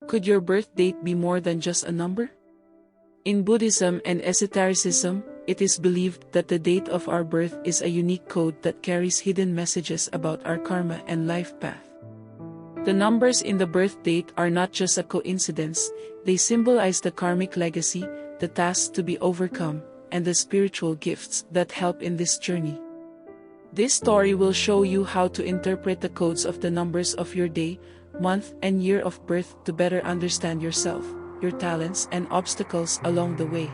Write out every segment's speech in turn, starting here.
Could your birth date be more than just a number? In Buddhism and esotericism, it is believed that the date of our birth is a unique code that carries hidden messages about our karma and life path. The numbers in the birth date are not just a coincidence, they symbolize the karmic legacy, the tasks to be overcome, and the spiritual gifts that help in this journey. This story will show you how to interpret the codes of the numbers of your day, month, and year of birth to better understand yourself, your talents, and obstacles along the way.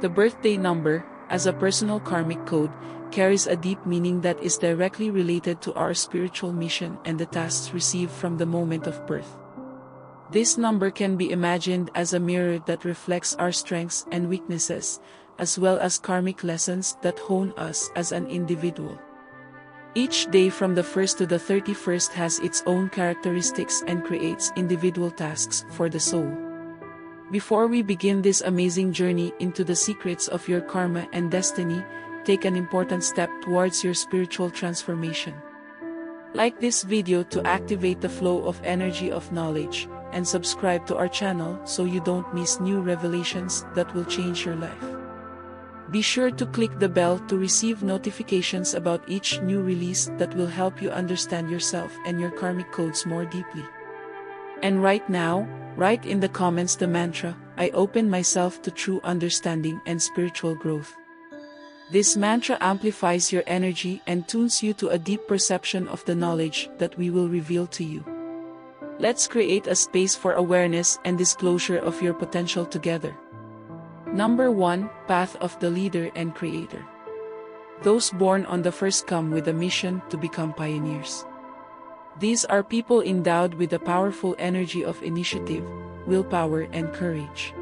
The birthday number, as a personal karmic code, carries a deep meaning that is directly related to our spiritual mission and the tasks received from the moment of birth. This number can be imagined as a mirror that reflects our strengths and weaknesses, as well as karmic lessons that hone us as an individual. Each day from the 1st to the 31st has its own characteristics and creates individual tasks for the soul. Before we begin this amazing journey into the secrets of your karma and destiny, take an important step towards your spiritual transformation. Like this video to activate the flow of energy of knowledge, and subscribe to our channel so you don't miss new revelations that will change your life. Be sure to click the bell to receive notifications about each new release that will help you understand yourself and your karmic codes more deeply. And right now, write in the comments the mantra, "I open myself to true understanding and spiritual growth." This mantra amplifies your energy and tunes you to a deep perception of the knowledge that we will reveal to you. Let's create a space for awareness and disclosure of your potential together. Number 1, Path of the Leader and Creator. Those born on the first come with a mission to become pioneers. These are people endowed with the powerful energy of initiative, willpower, and courage.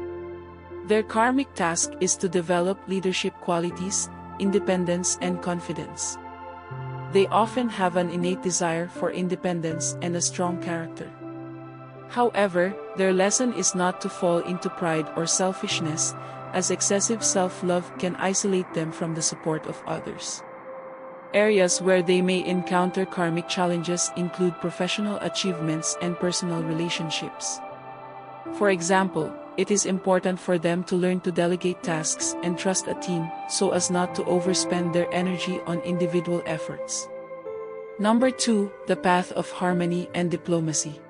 Their karmic task is to develop leadership qualities, independence, and confidence. They often have an innate desire for independence and a strong character. However, their lesson is not to fall into pride or selfishness, as excessive self-love can isolate them from the support of others. Areas where they may encounter karmic challenges include professional achievements and personal relationships. For example, it is important for them to learn to delegate tasks and trust a team so as not to overspend their energy on individual efforts. Number 2, the Path of Harmony and Diplomacy.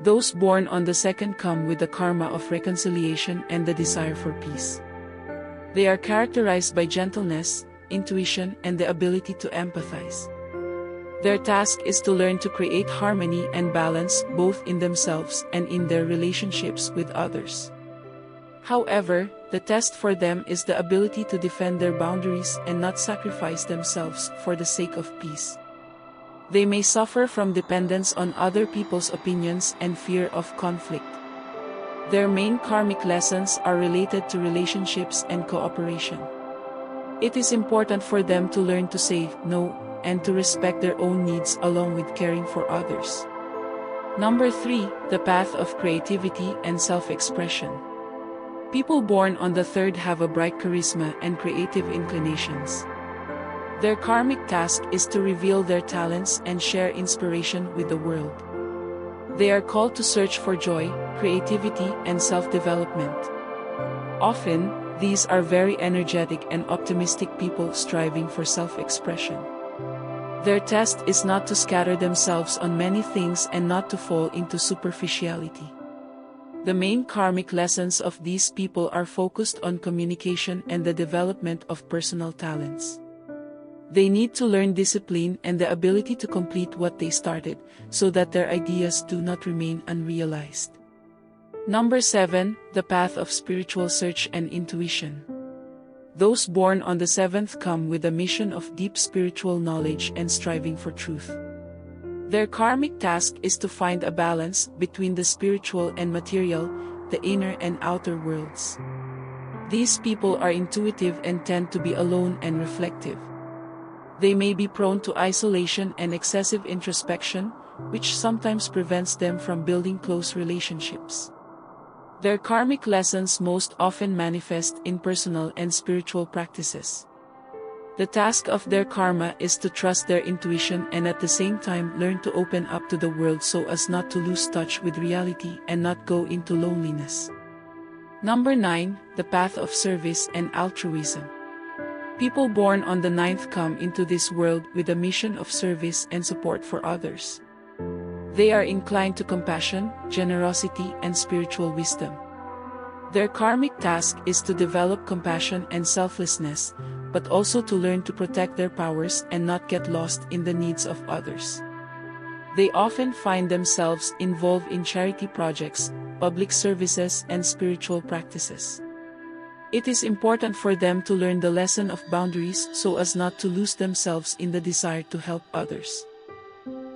Those born on the second come with the karma of reconciliation and the desire for peace. They are characterized by gentleness, intuition, and the ability to empathize. Their task is to learn to create harmony and balance both in themselves and in their relationships with others. However, the test for them is the ability to defend their boundaries and not sacrifice themselves for the sake of peace. They may suffer from dependence on other people's opinions and fear of conflict. Their main karmic lessons are related to relationships and cooperation. It is important for them to learn to say no and to respect their own needs along with caring for others. Number 3, the Path of Creativity and Self-Expression. People born on the third have a bright charisma and creative inclinations. Their karmic task is to reveal their talents and share inspiration with the world. They are called to search for joy, creativity, and self-development. Often, these are very energetic and optimistic people striving for self-expression. Their test is not to scatter themselves on many things and not to fall into superficiality. The main karmic lessons of these people are focused on communication and the development of personal talents. They need to learn discipline and the ability to complete what they started, so that their ideas do not remain unrealized. Number 7, the Path of Spiritual Search and Intuition. Those born on the 7th come with a mission of deep spiritual knowledge and striving for truth. Their karmic task is to find a balance between the spiritual and material, the inner and outer worlds. These people are intuitive and tend to be alone and reflective. They may be prone to isolation and excessive introspection, which sometimes prevents them from building close relationships. Their karmic lessons most often manifest in personal and spiritual practices. The task of their karma is to trust their intuition and at the same time learn to open up to the world so as not to lose touch with reality and not go into loneliness. Number 9, the path of service and altruism. People born on the 9th come into this world with a mission of service and support for others. They are inclined to compassion, generosity, and spiritual wisdom. Their karmic task is to develop compassion and selflessness, but also to learn to protect their powers and not get lost in the needs of others. They often find themselves involved in charity projects, public services, and spiritual practices. It is important for them to learn the lesson of boundaries so as not to lose themselves in the desire to help others.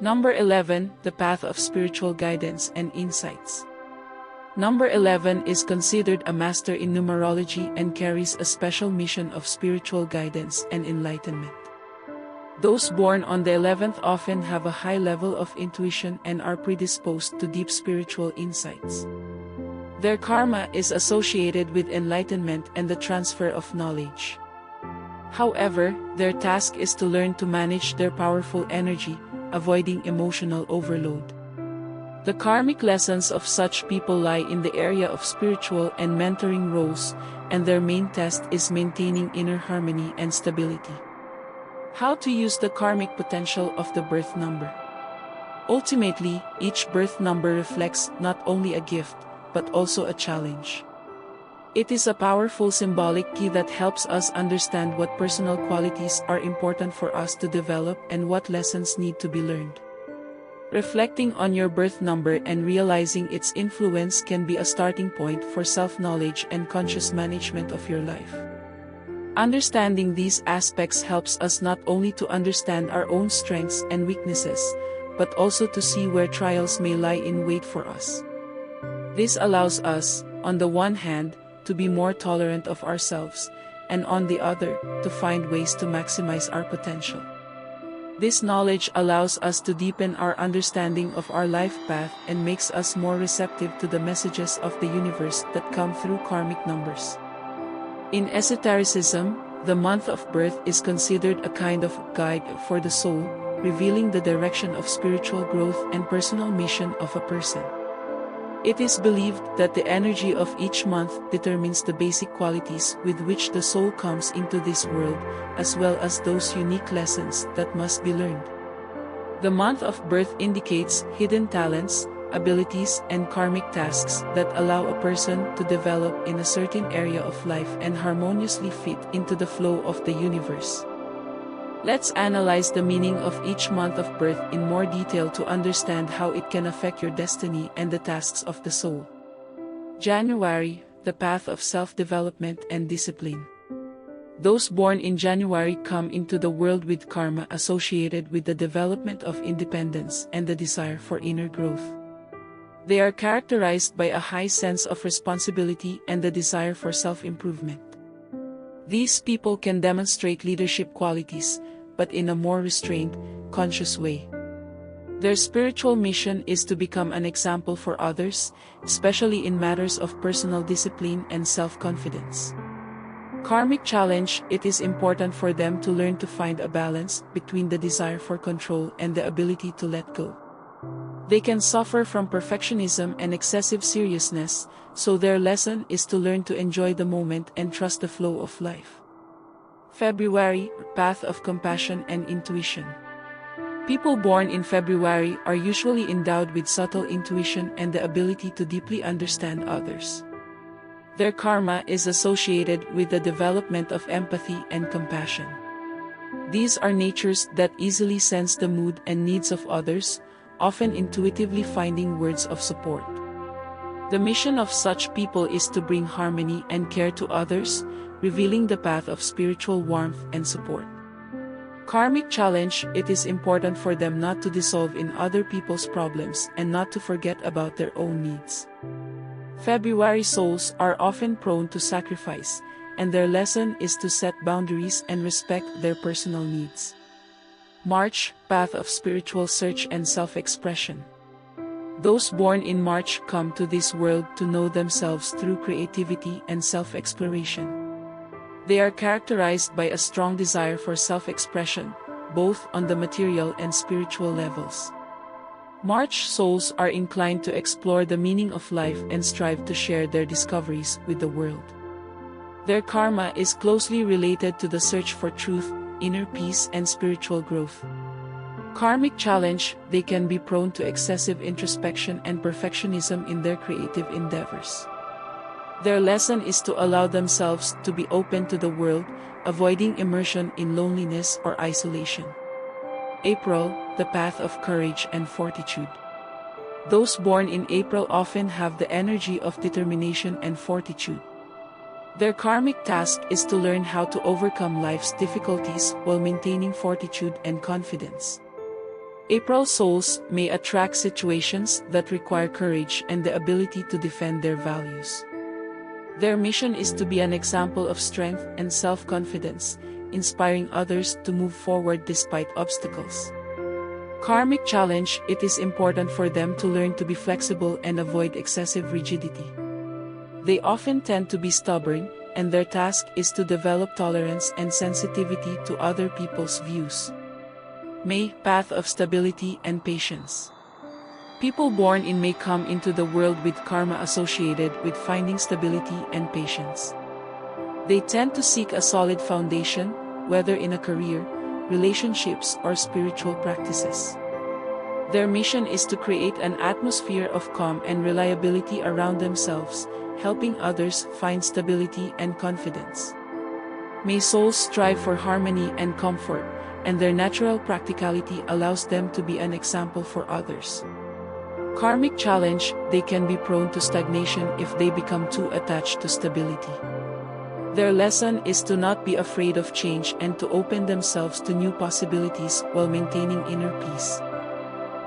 Number 11, the path of spiritual guidance and insights. Number 11 is considered a master in numerology and carries a special mission of spiritual guidance and enlightenment. Those born on the 11th often have a high level of intuition and are predisposed to deep spiritual insights. Their karma is associated with enlightenment and the transfer of knowledge. However, their task is to learn to manage their powerful energy, avoiding emotional overload. The karmic lessons of such people lie in the area of spiritual and mentoring roles, and their main test is maintaining inner harmony and stability. How to use the karmic potential of the birth number. Ultimately, each birth number reflects not only a gift, but also a challenge. It is a powerful symbolic key that helps us understand what personal qualities are important for us to develop and what lessons need to be learned. Reflecting on your birth number and realizing its influence can be a starting point for self-knowledge and conscious management of your life. Understanding these aspects helps us not only to understand our own strengths and weaknesses, but also to see where trials may lie in wait for us. This allows us, on the one hand, to be more tolerant of ourselves, and on the other, to find ways to maximize our potential. This knowledge allows us to deepen our understanding of our life path and makes us more receptive to the messages of the universe that come through karmic numbers. In esotericism, the month of birth is considered a kind of guide for the soul, revealing the direction of spiritual growth and personal mission of a person. It is believed that the energy of each month determines the basic qualities with which the soul comes into this world, as well as those unique lessons that must be learned. The month of birth indicates hidden talents, abilities, and karmic tasks that allow a person to develop in a certain area of life and harmoniously fit into the flow of the universe. Let's analyze the meaning of each month of birth in more detail to understand how it can affect your destiny and the tasks of the soul. January, the path of self-development and discipline. Those born in January come into the world with karma associated with the development of independence and the desire for inner growth. They are characterized by a high sense of responsibility and the desire for self-improvement. These people can demonstrate leadership qualities, but in a more restrained, conscious way. Their spiritual mission is to become an example for others, especially in matters of personal discipline and self-confidence. Karmic challenge: it is important for them to learn to find a balance between the desire for control and the ability to let go. They can suffer from perfectionism and excessive seriousness, so their lesson is to learn to enjoy the moment and trust the flow of life. February, path of compassion and intuition. People born in February are usually endowed with subtle intuition and the ability to deeply understand others. Their karma is associated with the development of empathy and compassion. These are natures that easily sense the mood and needs of others, often intuitively finding words of support. The mission of such people is to bring harmony and care to others, revealing the path of spiritual warmth and support. Karmic challenge: it is important for them not to dissolve in other people's problems and not to forget about their own needs. February souls are often prone to sacrifice, and their lesson is to set boundaries and respect their personal needs. March, path of spiritual search and self-expression. Those born in March come to this world to know themselves through creativity and self-exploration. They are characterized by a strong desire for self-expression, both on the material and spiritual levels. March souls are inclined to explore the meaning of life and strive to share their discoveries with the world. Their karma is closely related to the search for truth, inner peace, and spiritual growth. Karmic challenge, they can be prone to excessive introspection and perfectionism in their creative endeavors. Their lesson is to allow themselves to be open to the world, avoiding immersion in loneliness or isolation. April, the path of courage and fortitude. Those born in April often have the energy of determination and fortitude. Their karmic task is to learn how to overcome life's difficulties while maintaining fortitude and confidence. April souls may attract situations that require courage and the ability to defend their values. Their mission is to be an example of strength and self-confidence, inspiring others to move forward despite obstacles. Karmic challenge, it is important for them to learn to be flexible and avoid excessive rigidity. They often tend to be stubborn, and their task is to develop tolerance and sensitivity to other people's views. May, path of stability and patience. People born in May come into the world with karma associated with finding stability and patience. They tend to seek a solid foundation, whether in a career, relationships, or spiritual practices. Their mission is to create an atmosphere of calm and reliability around themselves, helping others find stability and confidence. May souls strive for harmony and comfort, and their natural practicality allows them to be an example for others. Karmic challenge, they can be prone to stagnation if they become too attached to stability. Their lesson is to not be afraid of change and to open themselves to new possibilities while maintaining inner peace.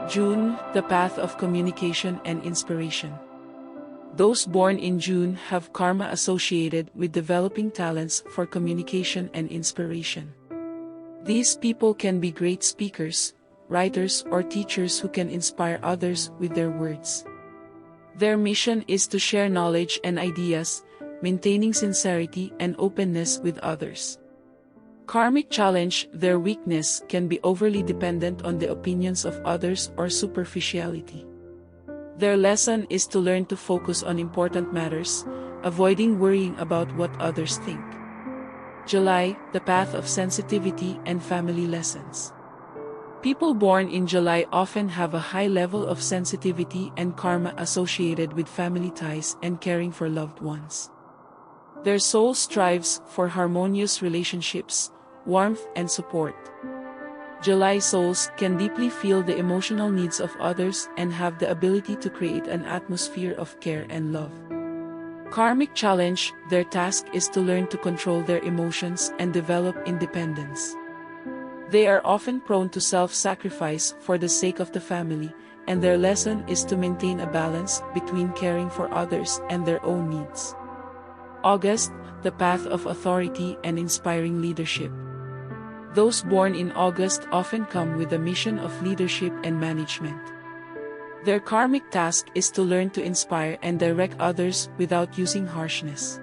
June, the path of communication and inspiration. Those born in June have karma associated with developing talents for communication and inspiration. These people can be great speakers, writers, or teachers who can inspire others with their words. Their mission is to share knowledge and ideas, maintaining sincerity and openness with others. Karmic challenge, their weakness can be overly dependent on the opinions of others or superficiality. Their lesson is to learn to focus on important matters, avoiding worrying about what others think. July, the path of sensitivity and family lessons. People born in July often have a high level of sensitivity and karma associated with family ties and caring for loved ones. Their soul strives for harmonious relationships, warmth, and support. July souls can deeply feel the emotional needs of others and have the ability to create an atmosphere of care and love. Karmic challenge, their task is to learn to control their emotions and develop independence. They are often prone to self-sacrifice for the sake of the family, and their lesson is to maintain a balance between caring for others and their own needs. August, the path of authority and inspiring leadership. Those born in August often come with a mission of leadership and management. Their karmic task is to learn to inspire and direct others without using harshness.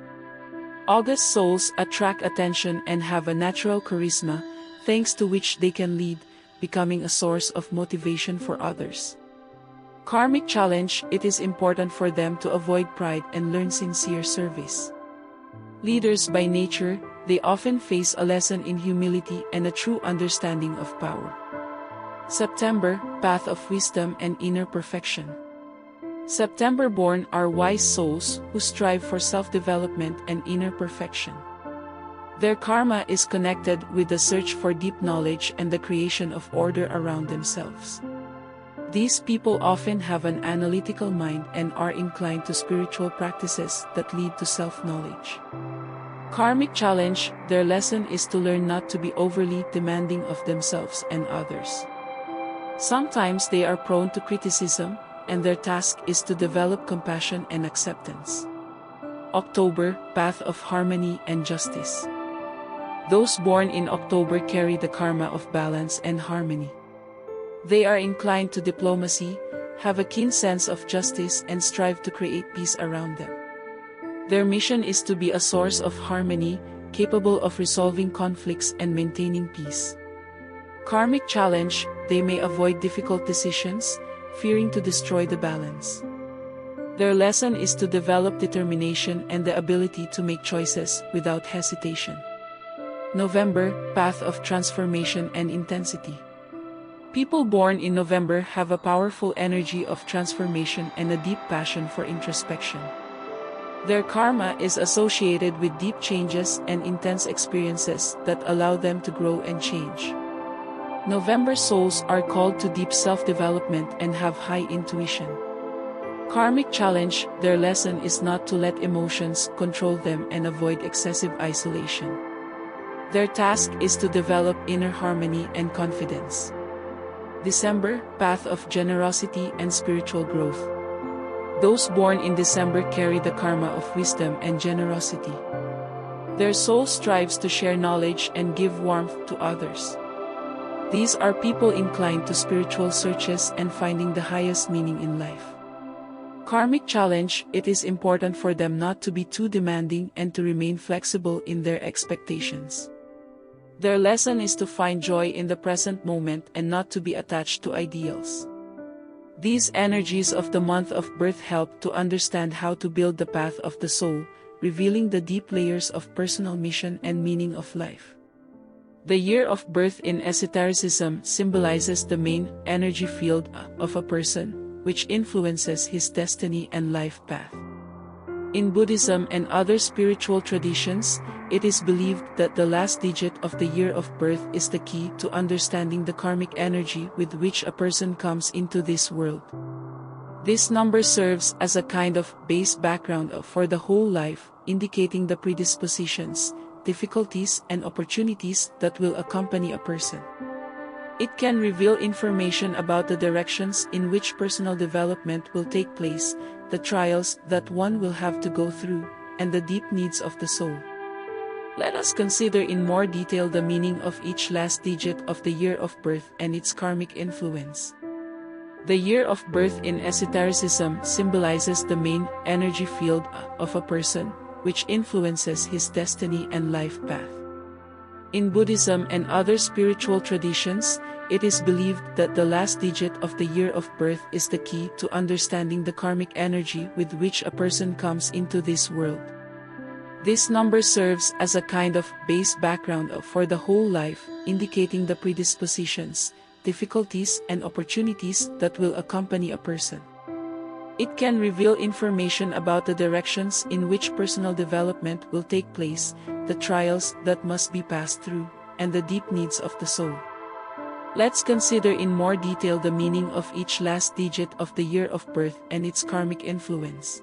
August souls attract attention and have a natural charisma, thanks to which they can lead, becoming a source of motivation for others. Karmic challenge, it is important for them to avoid pride and learn sincere service. Leaders by nature, they often face a lesson in humility and a true understanding of power. September, path of wisdom and inner perfection. September born are wise souls who strive for self-development and inner perfection. Their karma is connected with the search for deep knowledge and the creation of order around themselves. These people often have an analytical mind and are inclined to spiritual practices that lead to self-knowledge. Karmic challenge, their lesson is to learn not to be overly demanding of themselves and others. Sometimes they are prone to criticism, and their task is to develop compassion and acceptance. October, path of harmony and justice. Those born in October carry the karma of balance and harmony. They are inclined to diplomacy, have a keen sense of justice, and strive to create peace around them. Their mission is to be a source of harmony, capable of resolving conflicts and maintaining peace. Karmic challenge, they may avoid difficult decisions, fearing to destroy the balance. Their lesson is to develop determination and the ability to make choices without hesitation. November, path of transformation and intensity. People born in November have a powerful energy of transformation and a deep passion for introspection. Their karma is associated with deep changes and intense experiences that allow them to grow and change. November souls are called to deep self-development and have high intuition. Karmic challenge, their lesson is not to let emotions control them and avoid excessive isolation. Their task is to develop inner harmony and confidence. December, path of generosity and spiritual growth. Those born in December carry the karma of wisdom and generosity. Their soul strives to share knowledge and give warmth to others. These are people inclined to spiritual searches and finding the highest meaning in life. Karmic challenge, it is important for them not to be too demanding and to remain flexible in their expectations. Their lesson is to find joy in the present moment and not to be attached to ideals. These energies of the month of birth help to understand how to build the path of the soul, revealing the deep layers of personal mission and meaning of life. The year of birth in esotericism symbolizes the main energy field of a person, which influences his destiny and life path. In Buddhism and other spiritual traditions, it is believed that the last digit of the year of birth is the key to understanding the karmic energy with which a person comes into this world. This number serves as a kind of base background for the whole life, indicating the predispositions, difficulties and opportunities that will accompany a person. It can reveal information about the directions in which personal development will take place, the trials that one will have to go through, and the deep needs of the soul. Let us consider in more detail the meaning of each last digit of the year of birth and its karmic influence. The year of birth in esotericism symbolizes the main energy field of a person, which influences his destiny and life path. In Buddhism and other spiritual traditions, it is believed that the last digit of the year of birth is the key to understanding the karmic energy with which a person comes into this world. This number serves as a kind of base background for the whole life, indicating the predispositions, difficulties and opportunities that will accompany a person. It can reveal information about the directions in which personal development will take place, the trials that must be passed through, and the deep needs of the soul. Let's consider in more detail the meaning of each last digit of the year of birth and its karmic influence.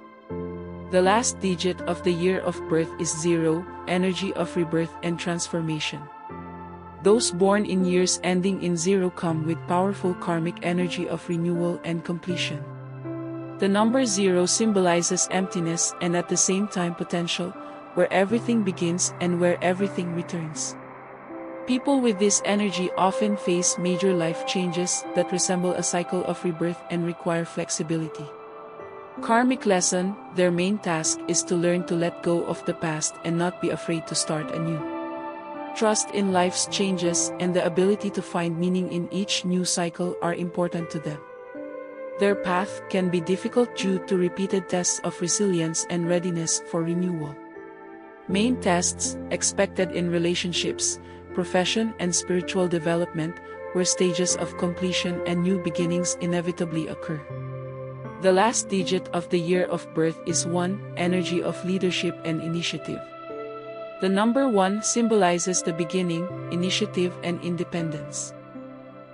The last digit of the year of birth is 0, energy of rebirth and transformation. Those born in years ending in 0 come with powerful karmic energy of renewal and completion. The number 0 symbolizes emptiness and at the same time potential, where everything begins and where everything returns. People with this energy often face major life changes that resemble a cycle of rebirth and require flexibility. Karmic lesson, their main task is to learn to let go of the past and not be afraid to start anew. Trust in life's changes and the ability to find meaning in each new cycle are important to them. Their path can be difficult due to repeated tests of resilience and readiness for renewal. Main tests, expected in relationships, profession and spiritual development, where stages of completion and new beginnings inevitably occur. The last digit of the year of birth is 1, energy of leadership and initiative. The number 1 symbolizes the beginning, initiative and independence.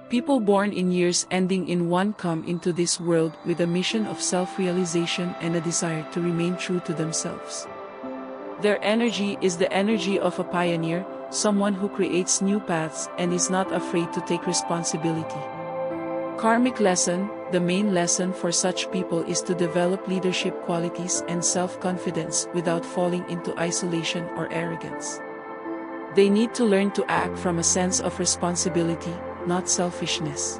People born in years ending in 1 come into this world with a mission of self-realization and a desire to remain true to themselves. Their energy is the energy of a pioneer, someone who creates new paths and is not afraid to take responsibility. Karmic lesson, the main lesson for such people is to develop leadership qualities and self-confidence without falling into isolation or arrogance. They need to learn to act from a sense of responsibility, not selfishness.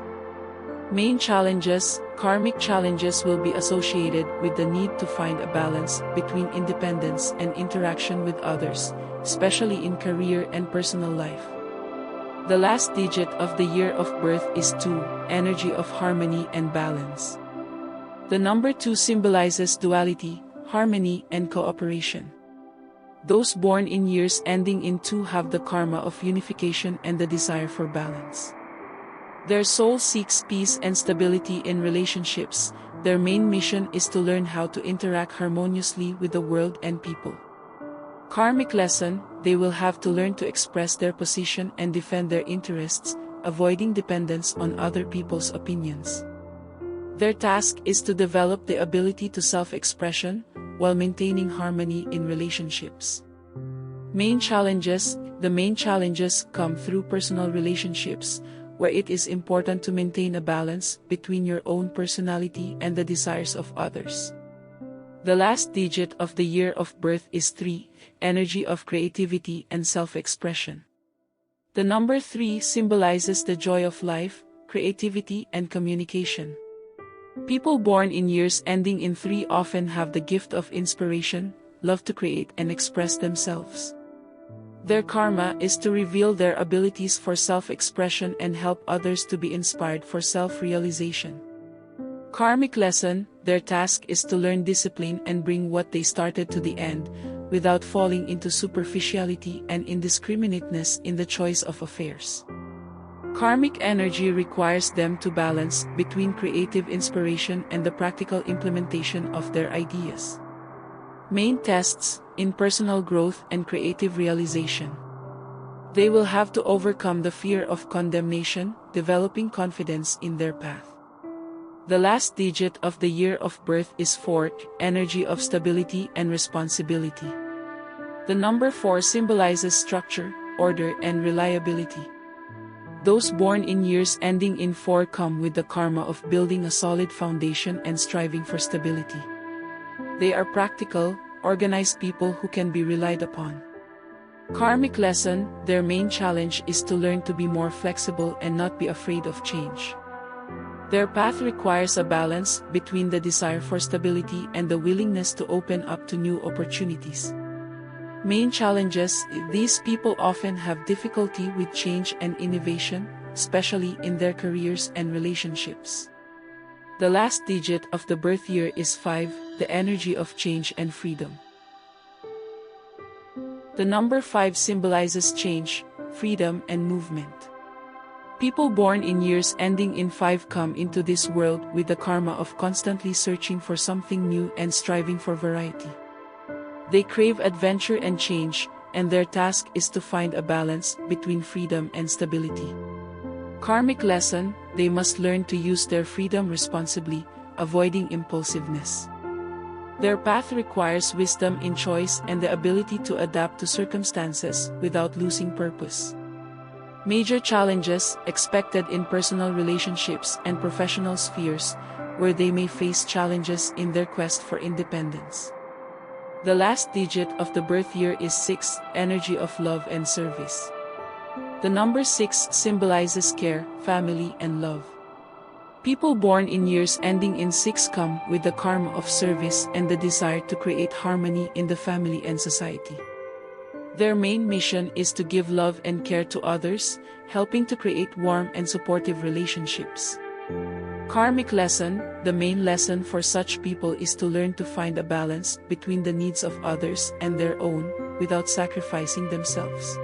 Main challenges. Karmic challenges will be associated with the need to find a balance between independence and interaction with others, especially in career and personal life. The last digit of the year of birth is 2, energy of harmony and balance. The number 2 symbolizes duality, harmony, and cooperation. Those born in years ending in 2 have the karma of unification and the desire for balance. Their soul seeks peace and stability in relationships. Their main mission is to learn how to interact harmoniously with the world and people. Karmic lesson, they will have to learn to express their position and defend their interests, avoiding dependence on other people's opinions. Their task is to develop the ability to self-expression, while maintaining harmony in relationships. Main challenges. The main challenges come through personal relationships, where it is important to maintain a balance between your own personality and the desires of others. The last digit of the year of birth is 3, energy of creativity and self-expression. The number 3 symbolizes the joy of life, creativity, and communication. People born in years ending in 3 often have the gift of inspiration, love to create and express themselves. Their karma is to reveal their abilities for self-expression and help others to be inspired for self-realization. Karmic lesson, their task is to learn discipline and bring what they started to the end, without falling into superficiality and indiscriminateness in the choice of affairs. Karmic energy requires them to balance between creative inspiration and the practical implementation of their ideas. Main tests, in personal growth and creative realization. They will have to overcome the fear of condemnation, developing confidence in their path. The last digit of the year of birth is 4, energy of stability and responsibility. The number 4 symbolizes structure, order, and reliability. Those born in years ending in 4 come with the karma of building a solid foundation and striving for stability. They are practical, organized people who can be relied upon. Karmic lesson, their main challenge is to learn to be more flexible and not be afraid of change. Their path requires a balance between the desire for stability and the willingness to open up to new opportunities. Main challenges, these people often have difficulty with change and innovation, especially in their careers and relationships. The last digit of the birth year is 5, the energy of change and freedom. The number 5 symbolizes change, freedom, and movement. People born in years ending in 5 come into this world with the karma of constantly searching for something new and striving for variety. They crave adventure and change, and their task is to find a balance between freedom and stability. Karmic lesson, they must learn to use their freedom responsibly, avoiding impulsiveness. Their path requires wisdom in choice and the ability to adapt to circumstances without losing purpose. Major challenges expected in personal relationships and professional spheres, where they may face challenges in their quest for independence. The last digit of the birth year is 6, energy of love and service. The number 6 symbolizes care, family, and love. People born in years ending in 6 come with the karma of service and the desire to create harmony in the family and society. Their main mission is to give love and care to others, helping to create warm and supportive relationships. Karmic lesson, the main lesson for such people is to learn to find a balance between the needs of others and their own, without sacrificing themselves.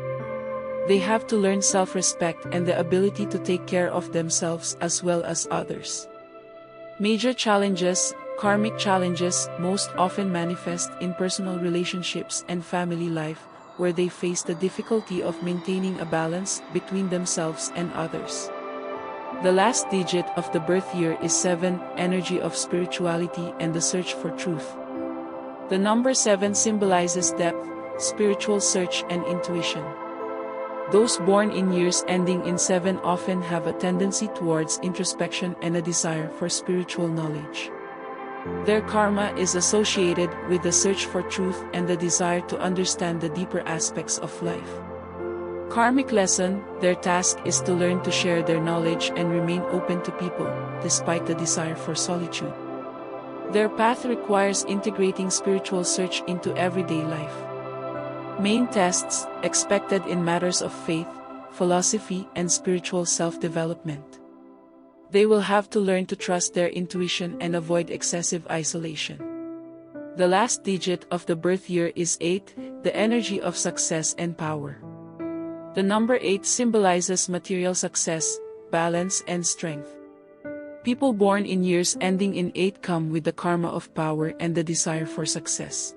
They have to learn self-respect and the ability to take care of themselves as well as others. Major challenges, karmic challenges most often manifest in personal relationships and family life, where they face the difficulty of maintaining a balance between themselves and others. The last digit of the birth year is 7, energy of spirituality and the search for truth. The number 7 symbolizes depth, spiritual search, and intuition. Those born in years ending in 7 often have a tendency towards introspection and a desire for spiritual knowledge. Their karma is associated with the search for truth and the desire to understand the deeper aspects of life. Karmic lesson, their task is to learn to share their knowledge and remain open to people, despite the desire for solitude. Their path requires integrating spiritual search into everyday life. Main tests, expected in matters of faith, philosophy and spiritual self-development. They will have to learn to trust their intuition and avoid excessive isolation. The last digit of the birth year is 8, the energy of success and power. The number 8 symbolizes material success, balance and strength. People born in years ending in 8 come with the karma of power and the desire for success.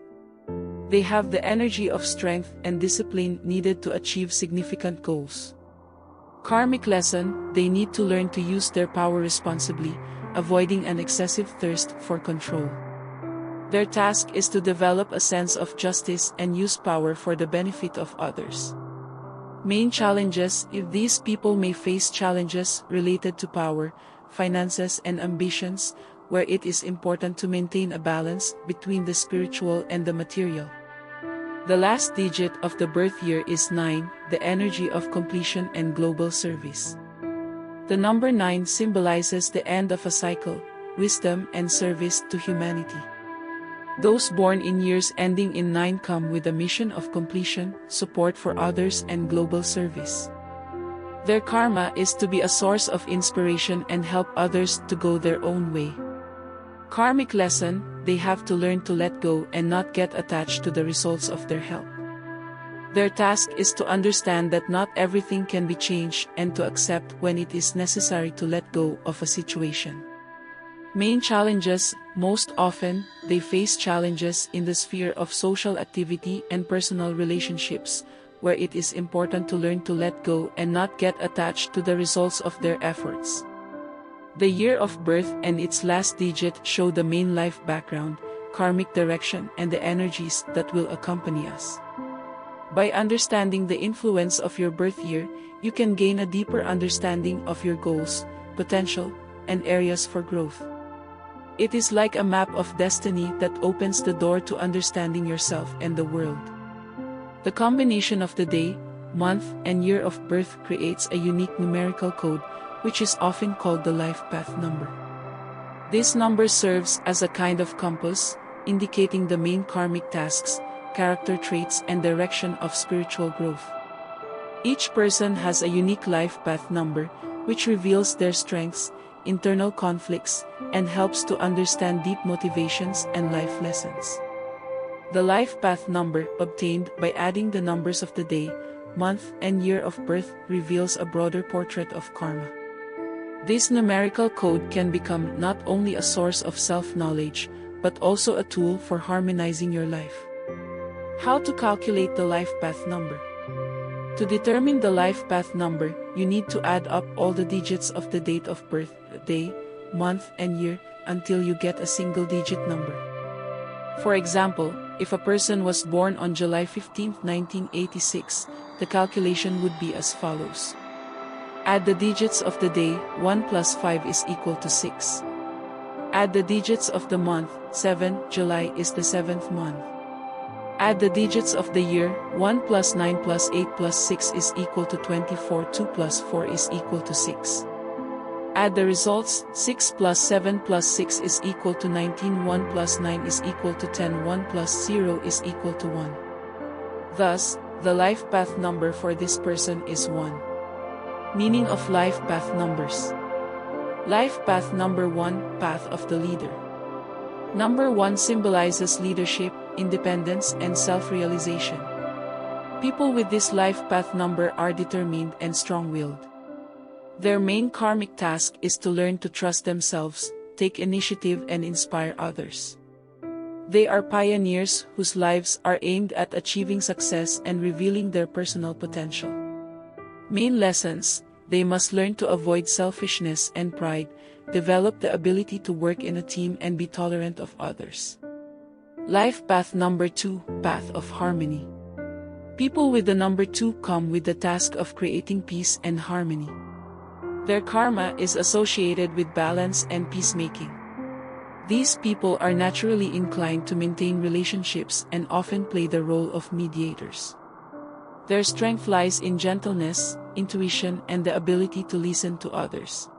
They have the energy of strength and discipline needed to achieve significant goals. Karmic lesson, they need to learn to use their power responsibly, avoiding an excessive thirst for control. Their task is to develop a sense of justice and use power for the benefit of others. Main challenges, if these people may face challenges related to power, finances and ambitions, where it is important to maintain a balance between the spiritual and the material. The last digit of the birth year is 9, the energy of completion and global service. The number 9 symbolizes the end of a cycle, wisdom and service to humanity. Those born in years ending in 9 come with a mission of completion, support for others and global service. Their karma is to be a source of inspiration and help others to go their own way. Karmic lesson, they have to learn to let go and not get attached to the results of their help. Their task is to understand that not everything can be changed and to accept when it is necessary to let go of a situation. Main challenges, most often, they face challenges in the sphere of social activity and personal relationships, where it is important to learn to let go and not get attached to the results of their efforts. The year of birth and its last digit show the main life background, karmic direction and the energies that will accompany us. By understanding the influence of your birth year, you can gain a deeper understanding of your goals, potential, and areas for growth. It is like a map of destiny that opens the door to understanding yourself and the world. The combination of the day, month, and year of birth creates a unique numerical code, which is often called the life path number. This number serves as a kind of compass, indicating the main karmic tasks, character traits, and direction of spiritual growth. Each person has a unique life path number, which reveals their strengths, internal conflicts, and helps to understand deep motivations and life lessons. The life path number, obtained by adding the numbers of the day, month, and year of birth, reveals a broader portrait of karma. This numerical code can become not only a source of self-knowledge, but also a tool for harmonizing your life. How to calculate the life path number? To determine the life path number, you need to add up all the digits of the date of birth, day, month, and year, until you get a single-digit number. For example, if a person was born on July 15, 1986, the calculation would be as follows. Add the digits of the day, 1 plus 5 is equal to 6. Add the digits of the month, 7, July is the 7th month. Add the digits of the year, 1 plus 9 plus 8 plus 6 is equal to 24, 2 plus 4 is equal to 6. Add the results, 6 plus 7 plus 6 is equal to 19, 1 plus 9 is equal to 10, 1 plus 0 is equal to 1. Thus, the life path number for this person is 1. Meaning of life path numbers. Life path number 1, path of the leader. Number 1 symbolizes leadership, independence, and self-realization. People with this life path number are determined and strong-willed. Their main karmic task is to learn to trust themselves, take initiative, and inspire others. They are pioneers whose lives are aimed at achieving success and revealing their personal potential. Main lessons: they must learn to avoid selfishness and pride, develop the ability to work in a team, and be tolerant of others. Life path number 2, path of harmony. People with the number 2 come with the task of creating peace and harmony. Their karma is associated with balance and peacemaking. These people are naturally inclined to maintain relationships and often play the role of mediators. Their strength lies in gentleness, intuition, and the ability to listen to others.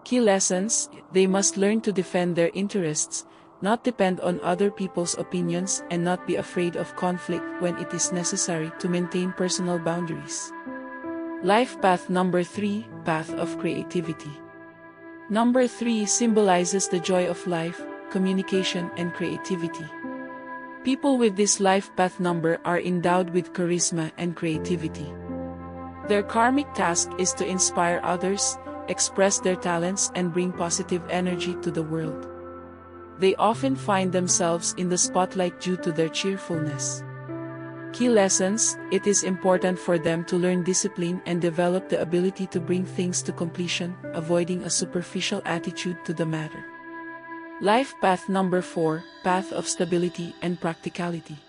Key lessons: they must learn to defend their interests, not depend on other people's opinions, and not be afraid of conflict when it is necessary to maintain personal boundaries. Life path number 3, path of creativity. Number 3 symbolizes the joy of life, communication, and creativity. People with this life path number are endowed with charisma and creativity. Their karmic task is to inspire others, express their talents, and bring positive energy to the world. They often find themselves in the spotlight due to their cheerfulness. Key lessons: it is important for them to learn discipline and develop the ability to bring things to completion, avoiding a superficial attitude to the matter. Life path number 4, path of stability and practicality.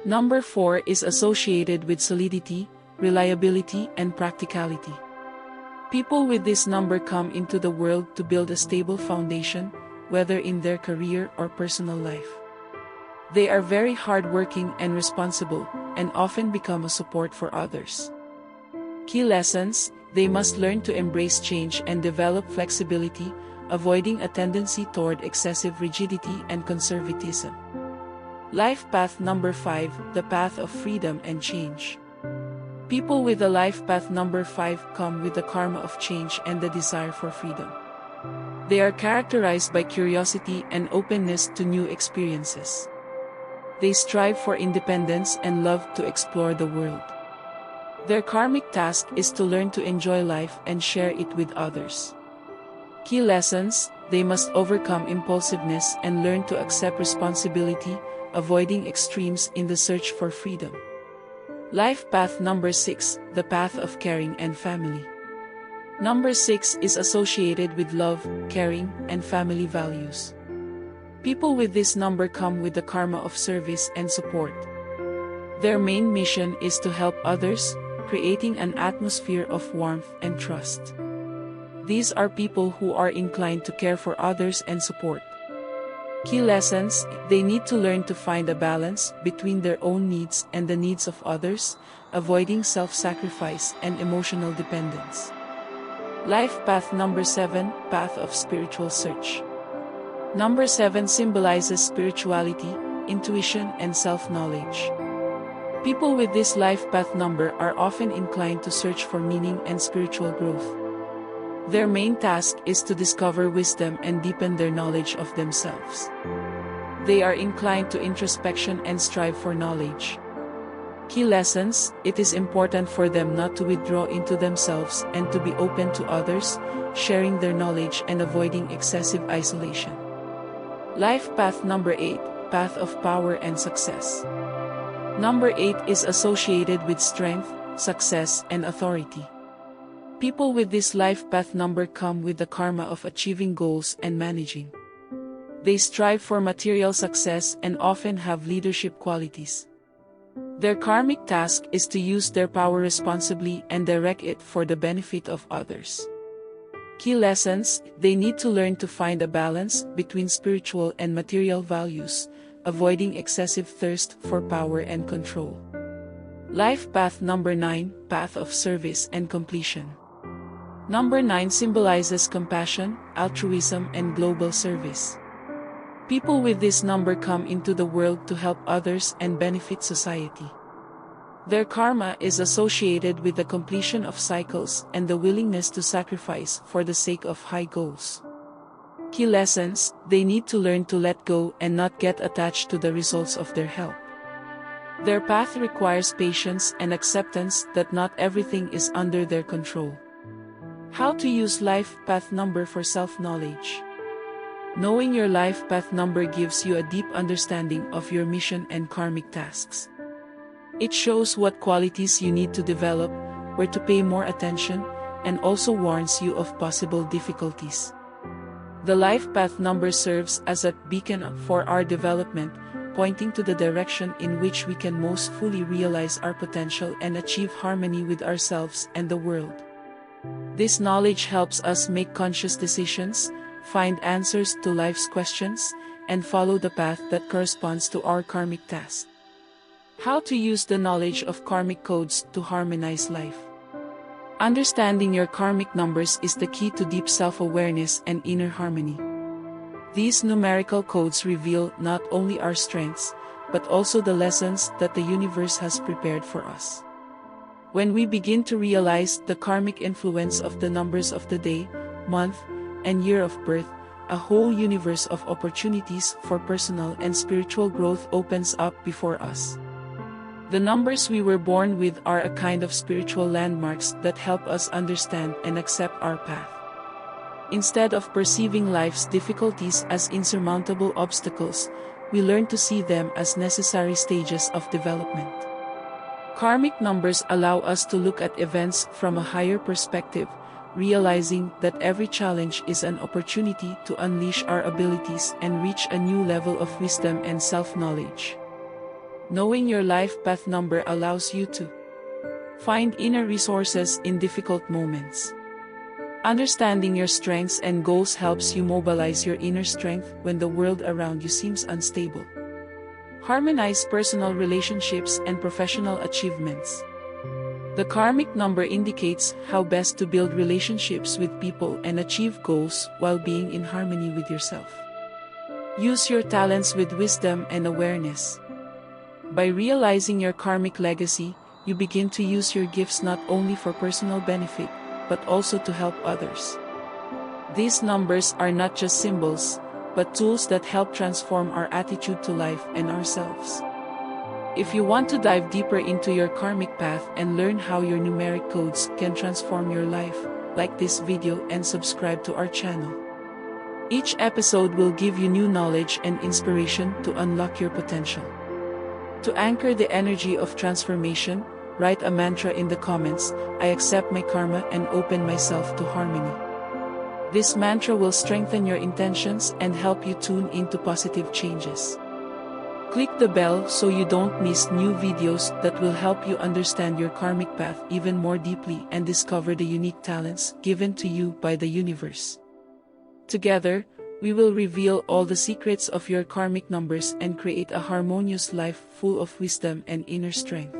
Number 4 is associated with solidity, reliability, and practicality. People with this number come into the world to build a stable foundation, whether in their career or personal life. They are very hardworking and responsible, and often become a support for others. Key lessons: they must learn to embrace change and develop flexibility, avoiding a tendency toward excessive rigidity and conservatism. Life path number 5, the path of freedom and change. People with the life path number 5 come with the karma of change and the desire for freedom. They are characterized by curiosity and openness to new experiences. They strive for independence and love to explore the world. Their karmic task is to learn to enjoy life and share it with others. Key lessons: they must overcome impulsiveness and learn to accept responsibility, avoiding extremes in the search for freedom. Life path number 6, the path of caring and family. Number 6 is associated with love, caring, and family values. People with this number come with the karma of service and support. Their main mission is to help others, creating an atmosphere of warmth and trust. These are people who are inclined to care for others and support. Key lessons: they need to learn to find a balance between their own needs and the needs of others, avoiding self-sacrifice and emotional dependence. Life path number 7, path of spiritual search. Number 7 symbolizes spirituality, intuition, and self-knowledge. People with this life path number are often inclined to search for meaning and spiritual growth. Their main task is to discover wisdom and deepen their knowledge of themselves. They are inclined to introspection and strive for knowledge. Key lessons: it is important for them not to withdraw into themselves and to be open to others, sharing their knowledge and avoiding excessive isolation. Life path number 8, path of power and success. Number 8 is associated with strength, success, and authority. People with this life path number come with the karma of achieving goals and managing. They strive for material success and often have leadership qualities. Their karmic task is to use their power responsibly and direct it for the benefit of others. Key lessons: they need to learn to find a balance between spiritual and material values, avoiding excessive thirst for power and control. Life path number 9, path of service and completion. Number 9 symbolizes compassion, altruism, and global service. People with this number come into the world to help others and benefit society. Their karma is associated with the completion of cycles and the willingness to sacrifice for the sake of high goals. Key lessons: they need to learn to let go and not get attached to the results of their help. Their path requires patience and acceptance that not everything is under their control. How to use life path number for self-knowledge. Knowing your life path number gives you a deep understanding of your mission and karmic tasks. It shows what qualities you need to develop, where to pay more attention, and also warns you of possible difficulties. The life path number serves as a beacon for our development, pointing to the direction in which we can most fully realize our potential and achieve harmony with ourselves and the world. This knowledge helps us make conscious decisions, find answers to life's questions, and follow the path that corresponds to our karmic task. How to use the knowledge of karmic codes to harmonize life. Understanding your karmic numbers is the key to deep self-awareness and inner harmony. These numerical codes reveal not only our strengths, but also the lessons that the universe has prepared for us. When we begin to realize the karmic influence of the numbers of the day, month, and year of birth, a whole universe of opportunities for personal and spiritual growth opens up before us. The numbers we were born with are a kind of spiritual landmarks that help us understand and accept our path. Instead of perceiving life's difficulties as insurmountable obstacles, we learn to see them as necessary stages of development. Karmic numbers allow us to look at events from a higher perspective, realizing that every challenge is an opportunity to unleash our abilities and reach a new level of wisdom and self-knowledge. Knowing your life path number allows you to find inner resources in difficult moments. Understanding your strengths and goals helps you mobilize your inner strength when the world around you seems unstable. Harmonize personal relationships and professional achievements. The karmic number indicates how best to build relationships with people and achieve goals while being in harmony with yourself. Use your talents with wisdom and awareness. By realizing your karmic legacy, you begin to use your gifts not only for personal benefit, but also to help others. These numbers are not just symbols, but tools that help transform our attitude to life and ourselves. If you want to dive deeper into your karmic path and learn how your numeric codes can transform your life, like this video and subscribe to our channel. Each episode will give you new knowledge and inspiration to unlock your potential. To anchor the energy of transformation, write a mantra in the comments: I accept my karma and open myself to harmony. This mantra will strengthen your intentions and help you tune into positive changes. Click the bell so you don't miss new videos that will help you understand your karmic path even more deeply and discover the unique talents given to you by the universe. Together, we will reveal all the secrets of your karmic numbers and create a harmonious life full of wisdom and inner strength.